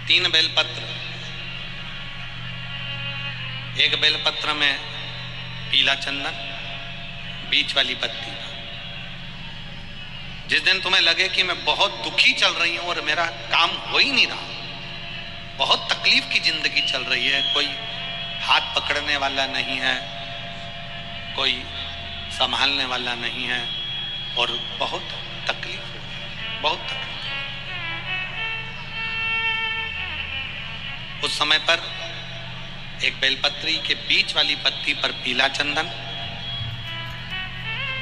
3 बेलपत्र, एक बेलपत्र में पीला चंदन, बीच वाली पत्ती। जिस दिन तुम्हें लगे कि मैं बहुत दुखी चल रही हूं और मेरा काम हो ही नहीं रहा, बहुत तकलीफ की जिंदगी चल रही है, कोई हाथ पकड़ने वाला नहीं है, कोई संभालने वाला नहीं है और बहुत तकलीफ हो रही, बहुत तकलीफ। उस समय पर एक बेलपत्री के बीच वाली पत्ती पर पीला चंदन,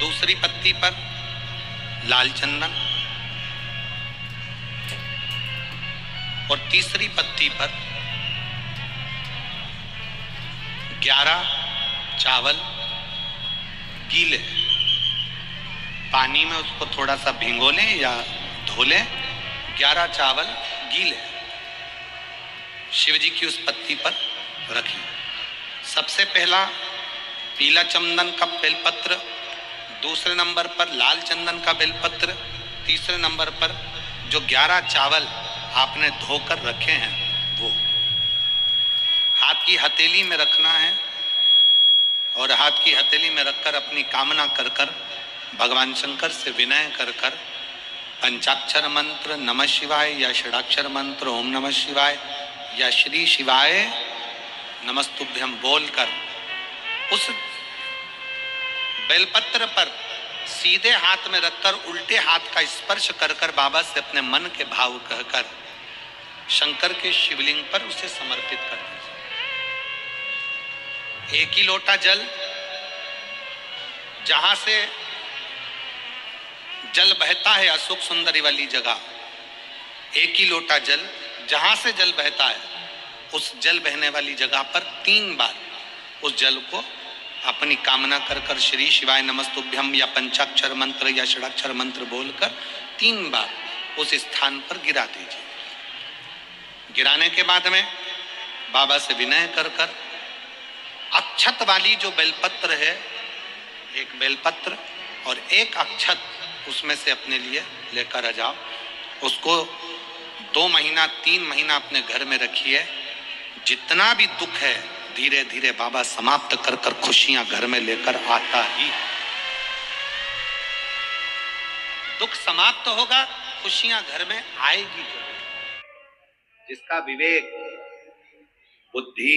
दूसरी पत्ती पर लाल चंदन और तीसरी पत्ती पर 11 चावल गीले, पानी में उसको थोड़ा सा भिगो लें या धो लें। 11 चावल गीले शिव जी की उस पत्ती पर रखी। सबसे पहला पीला चंदन का बेलपत्र, दूसरे नंबर पर लाल चंदन का बेलपत्र, तीसरे नंबर पर जो 11 चावल आपने धोकर रखे हैं वो हाथ की हथेली में रखना है और हाथ की हथेली में रखकर अपनी कामना कर कर भगवान शंकर से विनय कर कर पंचाक्षर मंत्र नमः शिवाय या षडाक्षर मंत्र ओम नमः शिवाय या श्री शिवाय नमस्तुभ्यम बोलकर उस बेलपत्र पर सीधे हाथ में रखकर उल्टे हाथ का स्पर्श कर कर बाबा से अपने मन के भाव कहकर शंकर के शिवलिंग पर उसे समर्पित कर दीजिए। एक ही लोटा जल, जहां से जल बहता है अशोक सुंदरी वाली जगह, एक ही लोटा जल जहां से जल बहता है उस जल बहने वाली जगह पर 3 बार उस जल को अपनी कामना कर कर श्री शिवाय नमस्तुभ्यम या पंचाक्षर मंत्र या षडाक्षर मंत्र बोलकर 3 बार उस स्थान पर गिरा दीजिए। गिराने के बाद में बाबा से विनय कर कर अक्षत वाली जो बेलपत्र है, एक बेलपत्र और एक अक्षत उसमें से अपने लिए लेकर आ जाओ। उसको 2 महीना 3 महीना अपने घर में रखिए। जितना भी दुख है धीरे धीरे बाबा समाप्त कर कर खुशियां घर में लेकर आता ही। दुख समाप्त होगा, खुशियां घर में आएगी जरूर। जिसका विवेक बुद्धि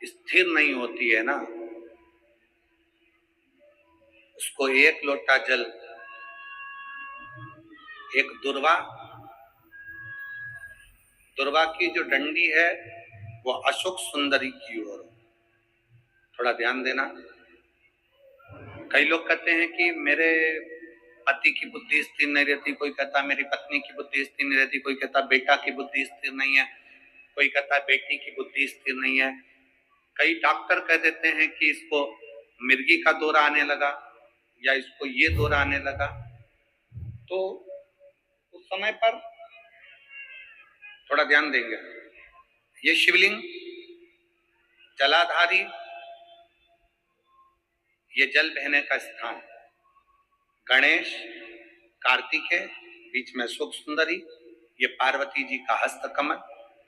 स्थिर नहीं होती है ना, उसको एक लोटा जल, एक दुर्वा की जो डंडी है वो अशोक सुंदरी की ओर, थोड़ा ध्यान देना। कई लोग कहते हैं कि मेरे पति की बुद्धि स्थिर नहीं रहती, कोई कहता मेरी पत्नी की बुद्धि स्थिर नहीं रहती, कोई कहता बेटा की बुद्धि स्थिर नहीं है, कोई कहता बेटी की बुद्धि स्थिर नहीं है। कई डॉक्टर कह देते हैं कि इसको मिर्गी का दौरा आने लगा या इसको ये दौरा आने लगा। तो उस समय पर थोड़ा ध्यान देंगे। ये शिवलिंग जलाधारी, ये जल बहने का स्थान, गणेश कार्तिकेय, बीच में अशोक सुंदरी, ये पार्वती जी का हस्त कमल,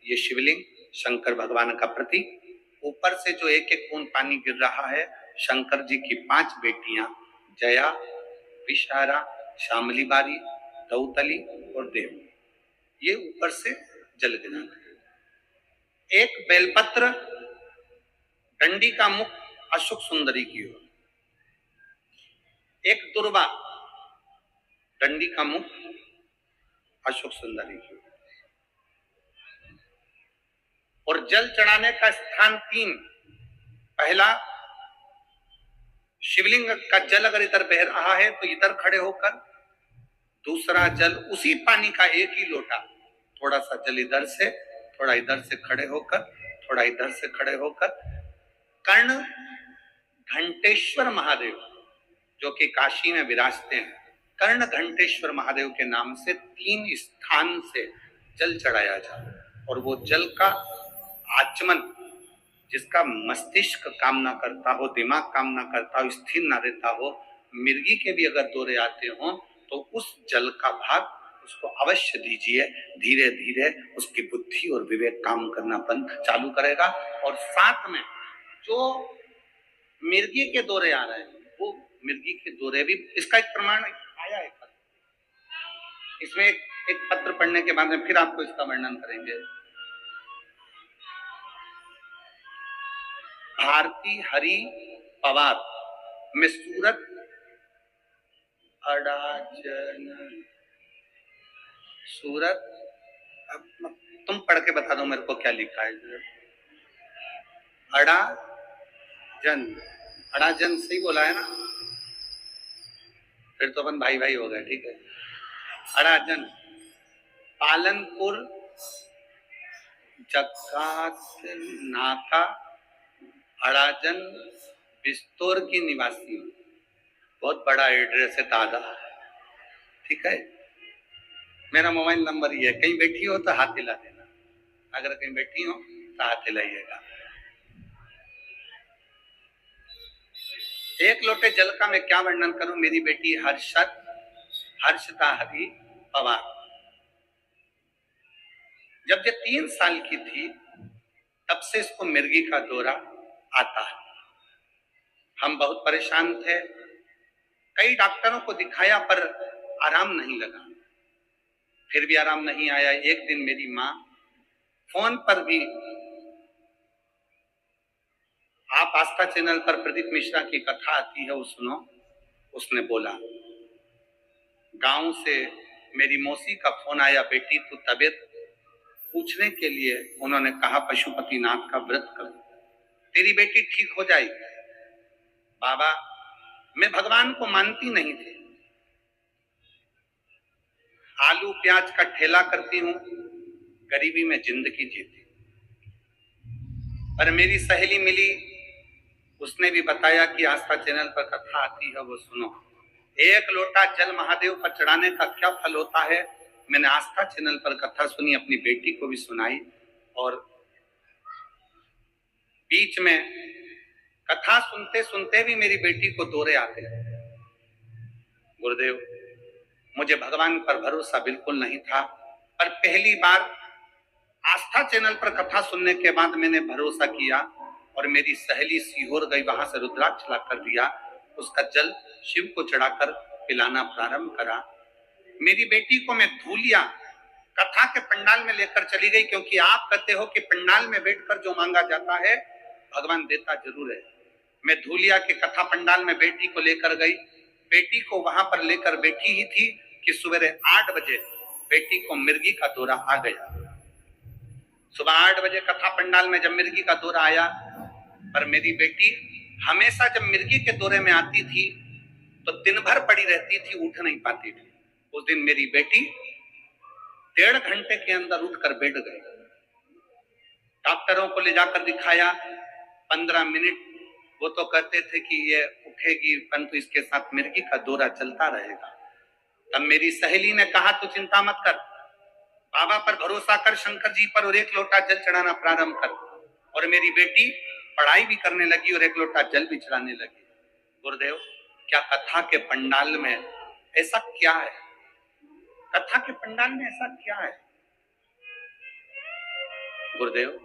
ये शिवलिंग शंकर भगवान का प्रतीक। ऊपर से जो एक एक बूंद पानी गिर रहा है शंकर जी की 5 बेटियां जया, विषहारा, शामली बारी, दौतली और देव, ये ऊपर से जल गिरा। एक बेलपत्र, डंडी का मुख अशोक सुंदरी की ओर, एक दुर्वा, डंडी का मुख अशोक सुंदरी की ओर, और जल चढ़ाने का स्थान 3। पहला, शिवलिंग का जल अगर इधर बह रहा है तो इधर खड़े होकर, दूसरा जल उसी पानी का एक ही लोटा, थोड़ा सा जल इधर से, थोड़ा इधर से खड़े होकर, थोड़ा इधर से खड़े होकर, कर्ण घंटेश्वर महादेव जो कि काशी में विराजते हैं, कर्ण घंटेश्वर महादेव के नाम से 3 स्थान से जल चढ़ाया जाए। और वो जल का आचमन, जिसका मस्तिष्क कामना करता हो, दिमाग कामना करता हो, स्थिर ना रहता हो, मिर्गी के भी अगर दौरे आते हो तो उस जल का भाग उसको अवश्य दीजिए। धीरे धीरे उसकी बुद्धि और विवेक काम करना चालू करेगा। और साथ में जो मिर्गी के दौरे आ रहे हैं, वो मिर्गी के दौरे भी, इसका एक प्रमाण आया है। इसमें एक पत्र पढ़ने के बाद में फिर आपको इसका वर्णन करेंगे। भारती हरि पवार में सूरत अड़ाजन, सूरत, तुम पढ़ के बता दो मेरे को क्या लिखा है। अड़ाजन, अड़ाजन सही बोला है ना? फिर तो अपन भाई भाई हो गए, ठीक है। अड़ाजन, पालनपुर जकात नाका अड़ाजन बिस्तौर की निवासी। बहुत बड़ा एड्रेस है दादा, ठीक है। मेरा मोबाइल नंबर ये है, कहीं बैठी हो तो हाथ हिला देना, अगर कहीं बैठी हो तो हाथ हिलाइएगा। एक लोटे जल का मैं क्या वर्णन करूं। मेरी बेटी हर्षता हरि पवार, जब ये 3 साल की थी तब से इसको मिर्गी का दौरा आता है। हम बहुत परेशान थे, कई डॉक्टरों को दिखाया पर आराम नहीं लगा। फिर भी आराम नहीं आया। एक दिन मेरी माँ फोन पर भी, आप आस्था चैनल पर प्रदीप मिश्रा की कथा आती है वो सुनो, उसने बोला गांव से मेरी मौसी का फोन आया, बेटी तू तबीयत पूछने के लिए। उन्होंने कहा पशुपतिनाथ का व्रत कर, तेरी बेटी ठीक हो जाएगी। बाबा, मैं भगवान को मानती नहीं थी, आलू प्याज का ठेला करती हूं, गरीबी में जिंदगी जीती। पर मेरी सहेली मिली, उसने भी बताया कि आस्था चैनल पर कथा आती है वो सुनो। 1 लोटा जल महादेव पर चढ़ाने का क्या फल होता है, मैंने आस्था चैनल पर कथा सुनी, अपनी बेटी को भी सुनाई। और बीच में कथा सुनते सुनते भी मेरी बेटी को दौरे आते। गुरुदेव, मुझे भगवान पर भरोसा बिल्कुल नहीं था, पर पहली बार आस्था चैनल पर कथा सुनने के बाद मैंने भरोसा किया और मेरी सहेली सीहोर गई, वहां से रुद्राक्ष ला कर दिया, उसका जल शिव को चढ़ाकर पिलाना प्रारंभ करा। मेरी बेटी को मैं धूलिया कथा के पंडाल में लेकर चली गई, क्योंकि आप कहते हो कि पंडाल में बैठकर जो मांगा जाता है भगवान देता जरूर है। मैं धूलिया के कथा पंडाल में बेटी को लेकर गई। बेटी को वहां पर लेकर बैठी ही थी कि सवेरे 8 बजे बेटी को मिर्गी का दौरा आ गया। सुबह 8 बजे कथा पंडाल में जब मिर्गी का दौरा आया, पर मेरी बेटी हमेशा जब मिर्गी के दौरे में आती थी तो दिन भर पड़ी रहती थी, उठ नहीं पाती थी। उस दिन मेरी बेटी 1.5 घंटे के अंदर उठकर बैठ गई। डॉक्टरों को ले जाकर दिखाया, 15 मिनट वो तो कहते थे कि ये उठेगी, परंतु इसके साथ मिर्गी का दौरा चलता रहेगा। तब मेरी सहेली ने कहा तू चिंता मत कर, बाबा पर भरोसा कर, शंकर जी पर, और 1 लोटा जल चढ़ाना प्रारंभ कर। और मेरी बेटी पढ़ाई भी करने लगी और 1 लोटा जल भी चढ़ाने लगी। गुरुदेव, क्या कथा के पंडाल में ऐसा क्या है? कथा के पंडाल में ऐसा क्या है? गुरुदेव,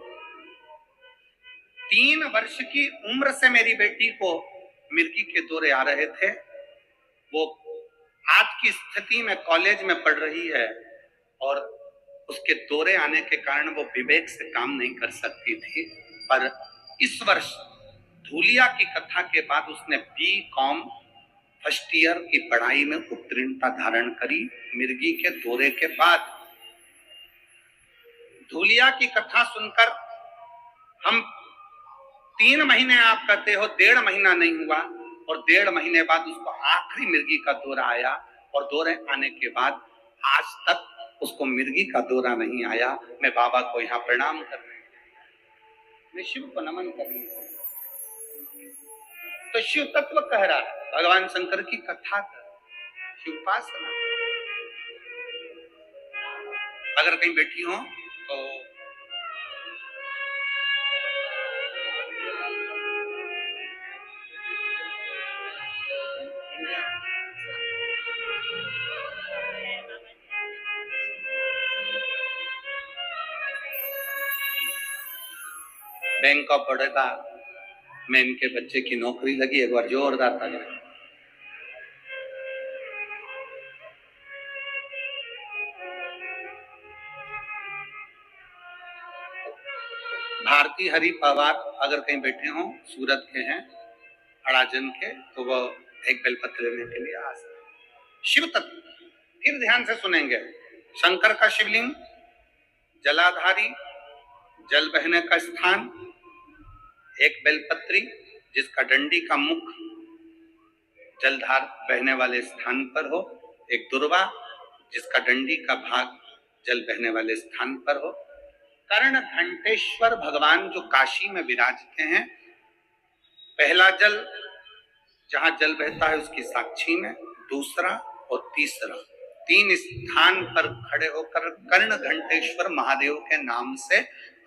3 वर्ष की उम्र से मेरी बेटी को मिर्गी के दौरे आ रहे थे। वो आज की स्थिति में कॉलेज में पढ़ रही है और उसके दौरे आने के कारण वो विवेक से काम नहीं कर सकती थी। पर इस वर्ष धूलिया की कथा के बाद उसने B.Com फर्स्ट ईयर की पढ़ाई में उत्तीर्णता धारण करी। मिर्गी के दौरे के बाद धूलिया की कथा सुनकर हम 3 महीने, आप कहते हो 1.5 महीना नहीं हुआ, और 1.5 महीने बाद उसको आखिरी मिर्गी का दौरा आया। और दौरे आने के बाद आज तक उसको मिर्गी का दौरा नहीं आया। मैं बाबा को यहाँ प्रणाम कर रही हूँ, मैं शिव को नमन कर रही हूँ। तो शिव तत्व कह रहा है, भगवान शंकर की कथा कर, शिव उपासना। अगर कहीं बैठी हो तो बैंक ऑफ बड़ौदा में इनके बच्चे की नौकरी लगी। एक बार जोरदार ताली। भारती हरि पवार अगर कहीं बैठे हों, सूरत के हैं, अड़ाजन के, तो वो एक बेलपत्र लेने के लिए आ सकते। शिव तत्व फिर ध्यान से सुनेंगे। शंकर का शिवलिंग, जलाधारी, जल बहने का स्थान, एक बेलपत्री जिसका डंडी का मुख जलधार बहने वाले स्थान पर हो, एक दुर्वा जिसका डंडी का भाग जल बहने वाले स्थान पर हो। कर्ण घंटेश्वर भगवान जो काशी में विराजते हैं, पहला जल जहां जल बहता है उसकी साक्षी में, दूसरा और तीसरा, 3 स्थान पर खड़े होकर कर्ण घंटेश्वर महादेव के नाम से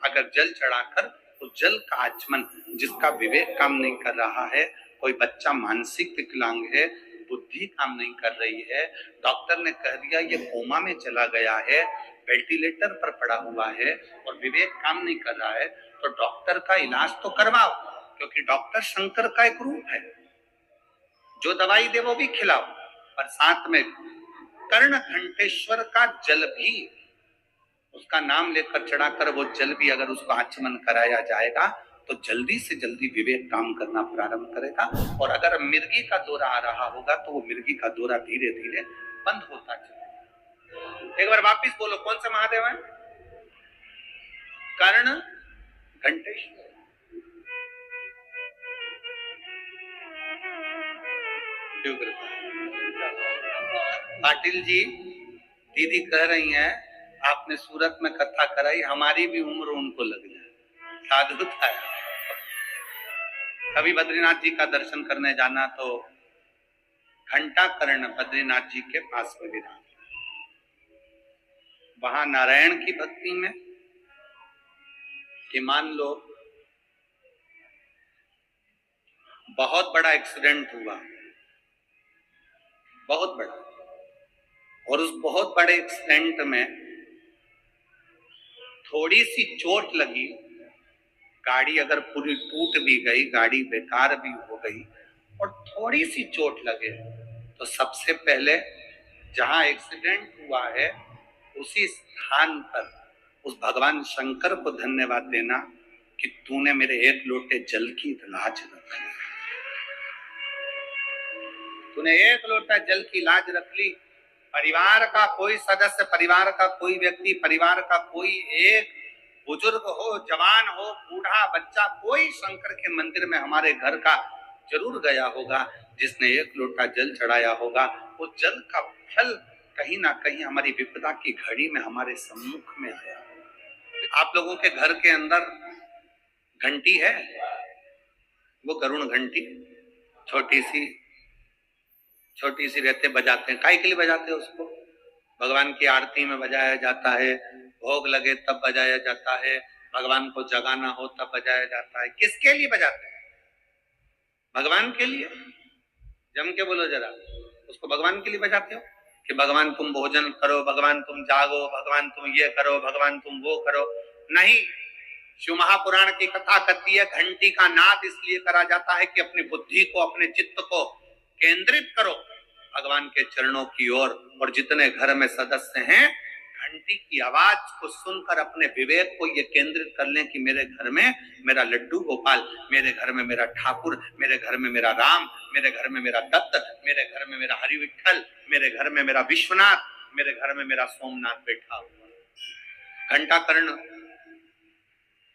अगर जल चढ़ाकर, तो जल का आचमन, जिसका विवेक काम नहीं कर रहा है, कोई बच्चा मानसिक विकलांग है, बुद्धि काम नहीं कर रही है, डॉक्टर ने कह दिया ये कोमा में चला गया है, वेंटिलेटर पर पड़ा हुआ है और विवेक काम नहीं कर रहा है, तो डॉक्टर का इलाज तो करवाओ, क्योंकि डॉक्टर शंकर का एक रूप है। जो दवाई दे वो भी खिलाओ, पर साथ में कर्ण घंटेश्वर का जल भी, उसका नाम लेकर चढ़ाकर वो जल भी अगर उसको आचमन कराया जाएगा तो जल्दी से जल्दी विवेक काम करना प्रारंभ करेगा। और अगर मिर्गी का दौरा आ रहा होगा तो वो मिर्गी का दौरा धीरे धीरे बंद होता चलेगा। एक बार वापिस बोलो, कौन से महादेव है? कर्ण घंटेश्वर। पाटिल जी, दीदी कह रही हैं आपने सूरत में कथा कराई, हमारी भी उम्र उनको लग जाए। साधुता है। कभी बद्रीनाथ जी का दर्शन करने जाना तो घंटा कर्ण बद्रीनाथ जी के पास में विराज, वहां नारायण की भक्ति में कि मान लो बहुत बड़ा एक्सीडेंट हुआ, बहुत बड़ा, और उस बहुत बड़े एक्सीडेंट में थोड़ी सी चोट लगी, गाड़ी अगर पूरी टूट भी गई, गाड़ी बेकार भी हो गई, और थोड़ी सी चोट लगे, तो सबसे पहले जहां एक्सीडेंट हुआ है उसी स्थान पर उस भगवान शंकर को धन्यवाद देना कि तूने मेरे एक लोटे जल की लाज रख ली, तूने एक लोटा जल की लाज रख ली। परिवार का कोई सदस्य, परिवार का कोई व्यक्ति, परिवार का कोई एक बुजुर्ग हो, जवान हो, बूढ़ा, बच्चा, कोई शंकर के मंदिर में हमारे घर का जरूर गया होगा, जिसने एक लोटा जल चढ़ाया होगा। वो जल का फल कहीं ना कहीं हमारी विपदा की घड़ी में हमारे सम्मुख में आया। आप लोगों के घर के अंदर घंटी है, वो गरुड़ घंटी, छोटी सी रहते, बजाते हैं। काय के लिए बजाते हैं उसको? भगवान की आरती में बजाया जाता है, भोग लगे तब बजाया जाता है, भगवान को जगाना हो तब बजाया जाता है। किसके लिए बजाते हैं? भगवान के लिए। जम के बोलो जरा, उसको भगवान के लिए बजाते हो कि भगवान तुम भोजन करो, भगवान तुम जागो, भगवान तुम ये करो, भगवान तुम वो करो? नहीं। शिव महापुराण की कथा कहती है घंटी का नाद इसलिए करा जाता है कि अपनी बुद्धि को, अपने चित्त को केंद्रित करो भगवान के चरणों की ओर। और जितने घर में सदस्य हैं, घंटी की आवाज को सुनकर अपने विवेक को ये केंद्रित कर लें कि मेरे घर में मेरा लड्डू गोपाल, मेरे घर में मेरा ठाकुर, मेरे घर में मेरा राम, मेरे घर में मेरा दत्त, मेरे घर में मेरा हरि विठल, मेरे घर में मेरा विश्वनाथ, मेरे घर में मेरा सोमनाथ बैठा हुआ। घंटा कर्ण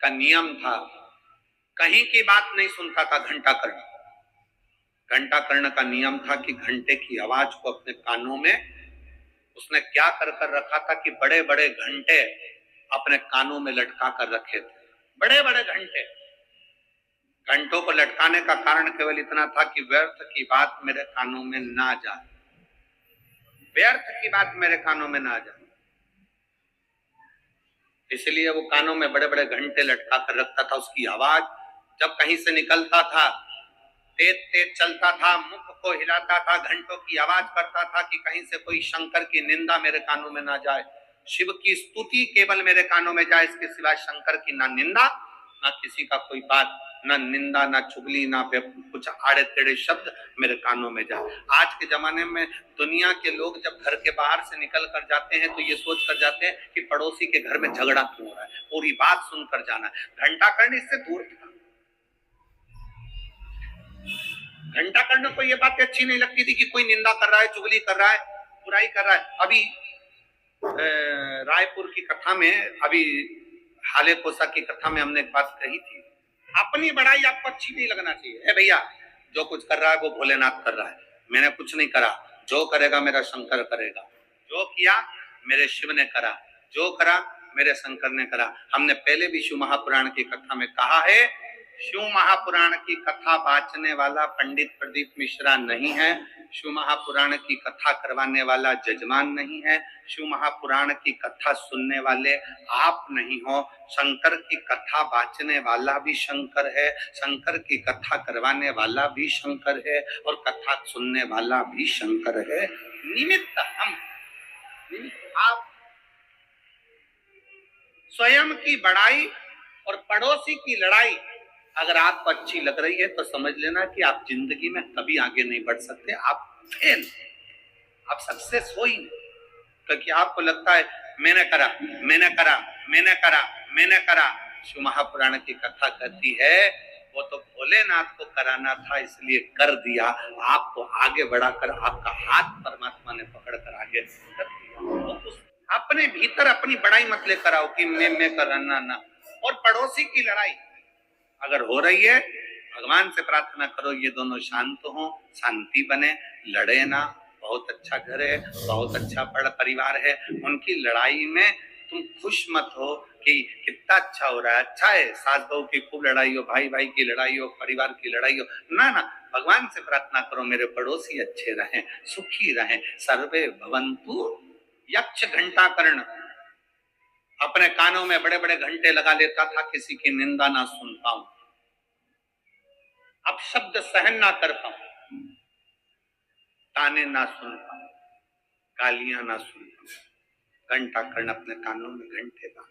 का नियम था, कहीं की बात नहीं सुनता था घंटा कर्ण। घंटा कर्ण का नियम था कि घंटे की आवाज को अपने कानों में उसने क्या कर रखा था कि बड़े बड़े घंटे अपने कानों में लटका कर रखे थे। बड़े बड़े घंटे, घंटों को लटकाने का कारण केवल इतना था कि व्यर्थ की बात मेरे कानों में ना जाए, व्यर्थ की बात मेरे कानों में ना जाए। इसलिए वो कानों में बड़े बड़े घंटे लटका कर रखता था। उसकी आवाज जब कहीं से निकलता था, तेज तेज चलता था, मुख को हिलाता था, घंटों की आवाज करता था कि कहीं से कोई शंकर की निंदा मेरे कानों में ना जाए, शिव की स्तुति केवल मेरे कानों में जाए, इसके सिवाय शंकर की ना निंदा ना किसी का कोई बात, ना निंदा, ना चुगली, ना कुछ आड़े टेढ़े शब्द मेरे कानों में जाए। आज के जमाने में दुनिया के लोग जब घर के बाहर से निकल कर जाते हैं तो ये सोच कर जाते हैं कि पड़ोसी के घर में झगड़ा क्यों हो रहा है, पूरी बात सुनकर जाना है। घंटा करने इससे दूर था। घंटा करने को ये बात अच्छी नहीं लगती थी कि कोई निंदा कर रहा है, चुगली कर रहा है, बुराई कर रहा है। अभी रायपुर की कथा में, अभी हाले कोसा की कथा में हमने एक बात कही थी, अपनी बड़ाई आपको अच्छी नहीं लगना चाहिए। भैया जो कुछ कर रहा है वो भोलेनाथ कर रहा है, मैंने कुछ नहीं करा, जो करेगा मेरा शंकर करेगा, जो किया मेरे शिव ने करा, जो करा मेरे शंकर ने करा। हमने पहले भी शिव महापुराण की कथा में कहा है, शिव महापुराण की कथा बांचने वाला पंडित प्रदीप मिश्रा नहीं है, शिव महापुराण की कथा करवाने वाला जजमान नहीं है, शिव महापुराण की कथा सुनने वाले आप नहीं हो। शंकर की कथा बांचने वाला भी शंकर है, शंकर की कथा करवाने वाला भी शंकर है, और कथा सुनने वाला भी शंकर है। निमित्त हम, आप स्वयं की बड़ाई और पड़ोसी की लड़ाई अगर आपको अच्छी लग रही है तो समझ लेना कि आप जिंदगी में कभी आगे नहीं बढ़ सकते, आप फेल, आप सक्सेस हो ही नहीं। क्योंकि आपको लगता है मैंने करा, मैंने करा, मैंने करा, मैंने करा। शिव महापुराण की कथा कहती है वो तो भोलेनाथ को कराना था इसलिए कर दिया, आपको आगे बढ़ाकर आपका हाथ परमात्मा ने पकड़कर आगे कर दिया। अपने भीतर अपनी बड़ाई मत लेकर आओ कि मैं करना ना। और पड़ोसी की लड़ाई अगर हो रही है, भगवान से प्रार्थना करो ये दोनों शांत हो, शांति बने, लड़े ना। बहुत अच्छा घर है, बहुत अच्छा बड़ा परिवार है, उनकी लड़ाई में तुम खुश मत हो कि कितना अच्छा हो रहा है, अच्छा है, सास बहू की खूब लड़ाई हो, भाई भाई की लड़ाई हो, परिवार की लड़ाई हो, ना ना। भगवान से प्रार्थना करो मेरे पड़ोसी अच्छे रहें, सुखी रहें, सर्वे भवन्तु। यक्ष घंटा कर्ण अपने कानों में बड़े बड़े घंटे लगा लेता था, किसी की निंदा ना सुन पाऊं, अब शब्द सहन ना कर पाऊं, ताने ना सुन पाऊं, गालियां ना सुन पाऊं। घंटा कर्ण अपने कानों में घंटे लगा